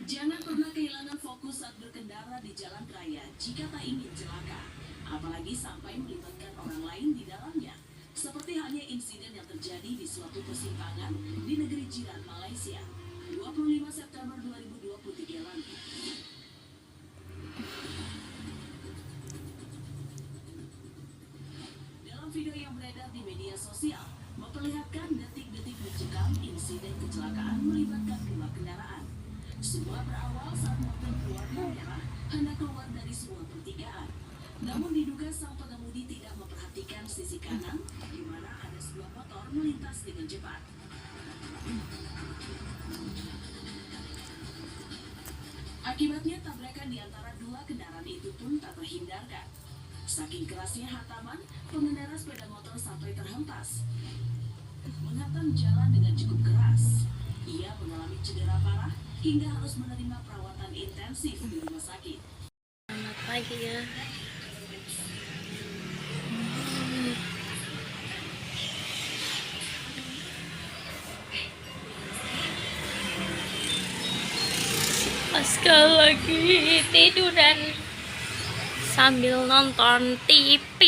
Jangan pernah kehilangan fokus saat berkendara di jalan raya jika tak ingin celaka, apalagi sampai melibatkan orang lain di dalamnya. Seperti halnya insiden yang terjadi di suatu persimpangan di negeri jiran Malaysia, 25 September 2023 lalu. Dalam video yang beredar di media sosial, memperlihatkan detik-detik mencekam insiden kecelakaan melibatkan dua kendaraan. Semua berawal saat mobil berwarna merah hendak keluar dari sebuah pertigaan. Namun diduga sang pengemudi tidak memperhatikan sisi kanan, di mana ada sebuah motor melintas dengan cepat. Akibatnya tabrakan di antara dua kendaraan itu pun tak terhindarkan. Saking kerasnya hantaman, pengendara sepeda motor sampai terhempas, menghantam jalan dengan cukup keras. Ia mengalami cedera parah hingga harus menerima perawatan intensif di rumah sakit. Selamat pagi ya. Sekali lagi tiduran sambil nonton TV.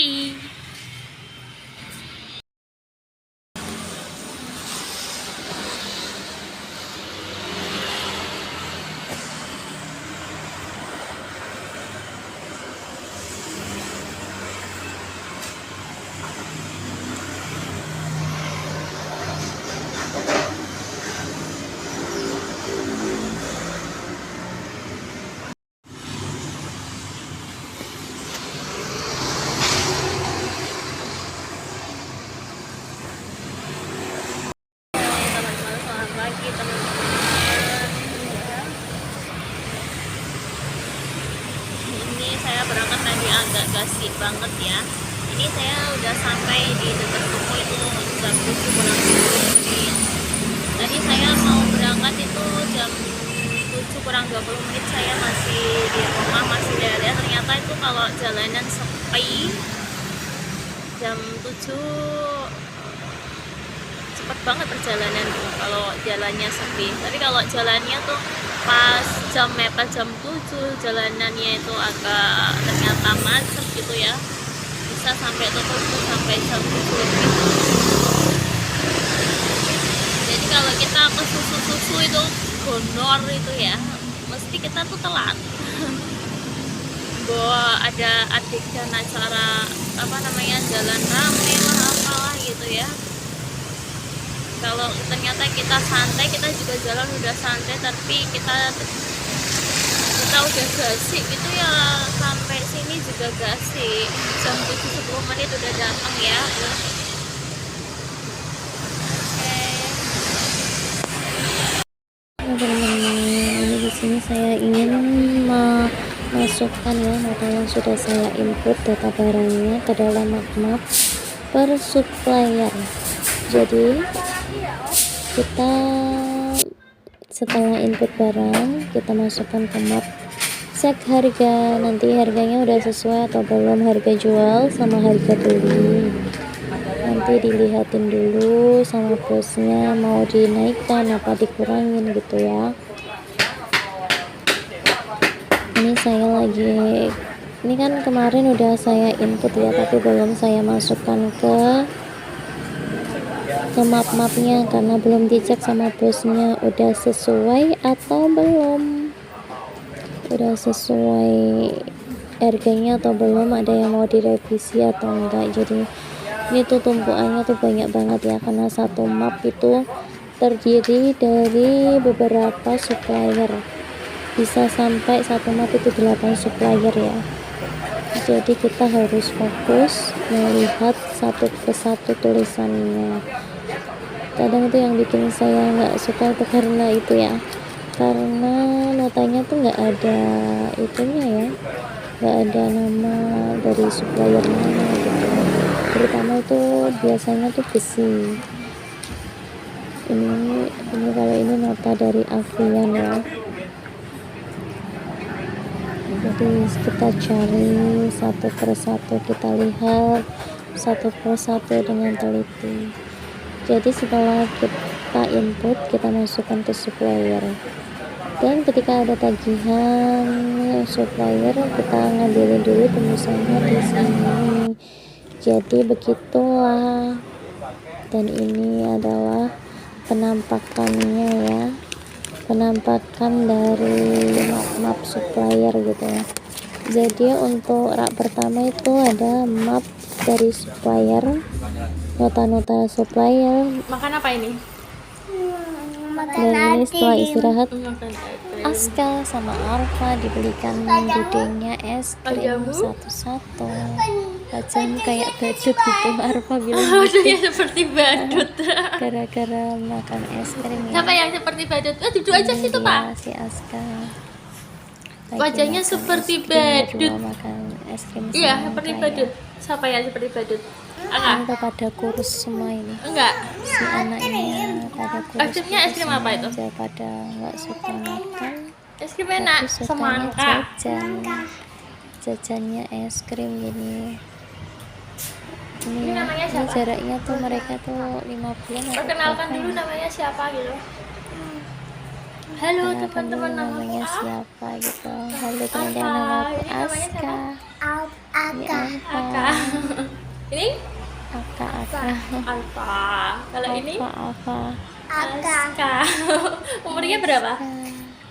Selamat pagi teman-teman. Ini saya berangkat tadi agak gasik banget ya. Ini saya udah sampai di dekat toko itu jam 7 kurang 20 menit. Tadi saya mau berangkat itu jam 7 kurang 20 menit, saya masih di rumah, masih lihat-lihat. Ternyata itu kalau jalanan sepi jam 7 cepet banget perjalanan tuh kalau jalannya sepi. Tapi kalau jalannya tuh pas jam mepet jam 7, jalanannya itu agak ternyata macet gitu ya, bisa sampai tutup tuh sampai jam 7 lebih. Jadi kalau kita ke susu-susu itu gondor itu ya, mesti kita tuh telat. Bahwa ada adegan acara jalan rame lah apalah gitu ya. Kalau ternyata kita santai, kita juga jalan udah santai, tapi kita udah gasik gitu ya, sampai sini juga gasik. Jam 7.10 menit udah datang ya. Teman-teman, ini di sini saya ingin memasukkan ya data yang sudah saya input, data barangnya ke dalam map per supplier. Jadi kita setelah input barang, kita masukkan ke map, cek harga, nanti harganya udah sesuai atau belum, harga jual sama harga beli nanti dilihatin dulu sama bosnya, mau dinaikkan apa dikurangin gitu ya. Ini saya lagi, ini kan kemarin udah saya input ya, tapi belum saya masukkan ke map-mapnya karena belum dicek sama bosnya udah sesuai atau belum, udah sesuai harganya atau belum, ada yang mau direvisi atau enggak. Jadi ini tuh tumpuannya tuh banyak banget ya, karena satu map itu terdiri dari beberapa supplier, bisa sampai satu map itu 8 supplier ya. Jadi kita harus fokus melihat satu persatu tulisannya. Kadang itu yang bikin saya nggak suka itu karena itu ya, karena notanya tuh nggak ada itunya ya, nggak ada nama dari supplier mana gitu. Terutama itu biasanya tuh besi. Ini kalau ini nota dari Avian ya. Jadi kita cari satu persatu, kita lihat satu persatu dengan teliti. Jadi setelah kita input, kita masukkan ke supplier. Dan ketika ada tagihan supplier, kita ngambilin dulu tembusannya di sini. Jadi begitulah. Dan ini adalah penampakannya ya, penampakan dari map supplier gitu ya. Jadi untuk rak pertama itu ada map dari supplier, nota-nota supplier. Makan apa ini? Dan ini setelah istirahat, Makan apa? Aska sama Alfa dibelikan budingnya es krim Jamu? satu-satu. Bacaan kayak badut gitu, Alfa bilang Wajahnya gitu, seperti badut. gara-gara makan es krim ya. Siapa yang seperti badut? Duduk aja Ini situ dia, Pak. si Aska lagi Wajahnya makan seperti es krim, badut. berdua makan es krim Iya, semangka seperti ya. badut. Siapa yang seperti badut? Ini Enggak. udah pada kurus semua ini, Enggak. si anaknya pada kurus. Es krimnya es krim apa itu? aja, pada nggak suka makan, Es krim enak, tapi sukanya semangka. jajannya es krim gini. Ini namanya Ini siapa? jaraknya tuh mereka tuh 5 bulan atau Perkenalkan berapa dulu ya? namanya siapa gitu. Halo Kenalkan dulu teman-teman, namanya nama siapa gitu. Halo teman-teman, Apa? nama aku Ini namanya Aska. Ini Aka. Alfa. Ini Aka. Alfa. Kalau ini Alfa. Aska. Umurnya berapa?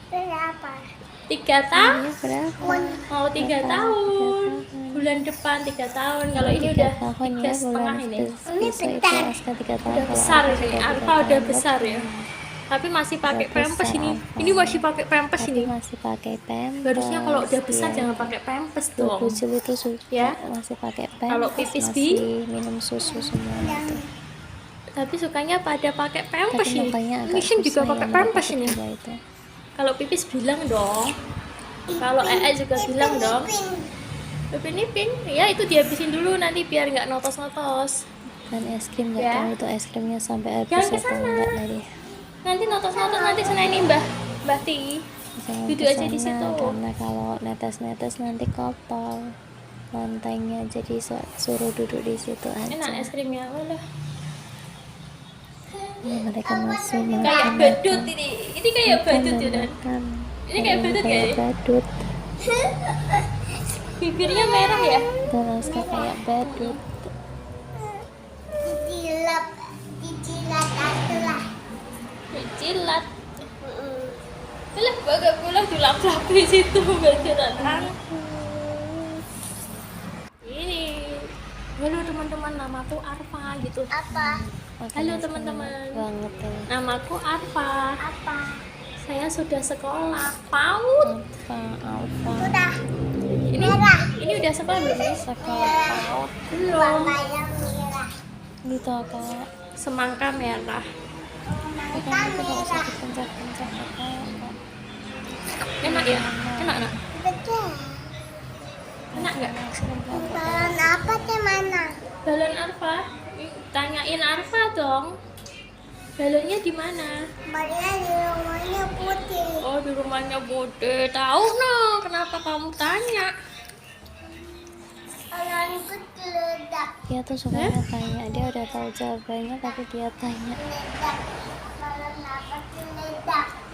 3 tahun. Ini berapa? Mau 3 tahun. Bulan depan 3 tahun. Kalau ini 3 udah tahun 3 ya, setengah bulan ini. besok itu Aska 3 tahun. Udah kalau besar Alfa ini. sudah 3 Alfa udah tahun besar ya. lebih. Tapi masih pakai Udah pampers besar ini. Alfa. Ini masih pakai pampers Tapi ini. masih pakai pampers. Harusnya kalau udah besar ya. jangan pakai pampers Tuh, dong. Bujul itu Ya. masih pakai pampers, Kalau pipis masih minum susu semua gitu. Tapi sukanya pada pakai pampers Tapi ini. makanya agak Ini kan juga susah pakai ya pampers mereka ini. berdua itu. Kalau pipis bilang dong. Kalau juga bilang dong. Ipin, ya itu dihabisin dulu nanti biar nggak notos-notos. Dan es krim nggak Ya. tahu itu es krimnya sampai habis Jangan atau kesana. enggak tadi. Nanti notos-notos nanti sana ini Mbah Ti. Jangan Duduk aja di kesana, situ. karena kalau netes-netes nanti kotor lantainya, jadi suruh duduk di situ Enak aja. es krimnya. Walah. Ini mereka masih Kayak makan. badut ini. Ini kayak badut ya Dan. Makan. Ini kayak badut ya? Kayak badut. Bibirnya merah ya. Dan Aska kayak badut. Jilat. Lah bagak pula dilap-lap di situ bajaran. Ini. Halo teman-teman, namaku Arfa gitu. Makan Halo, es krim teman-teman. enak banget ya. Namaku Arfa. Saya sudah sekolah PAUD. Alfa. Ini udah sekolah belum nih? Sekolah PAUD. Belum. Gitu Kak. Semangka merah. Bukan itu nggak usah dipencet-pencet Kak. Enak ya? Enak nak? Enak nggak? Balon Arfa? Tanyain Arfa dong. Balonnya di mana? Oh di rumahnya Bude. Tahu no? Kenapa kamu tanya? Dia tuh sukanya tanya, dia udah tahu jawabannya tapi dia tanya.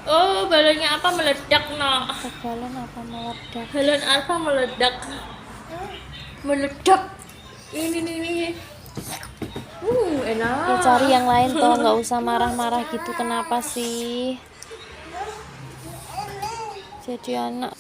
Oh balonnya apa meledak no? Balon apa meledak? Balon Arfa meledak. Meledak. Ini. Enak. Ya cari yang lain toh, nggak usah marah-marah gitu, kenapa sih? Jadi anak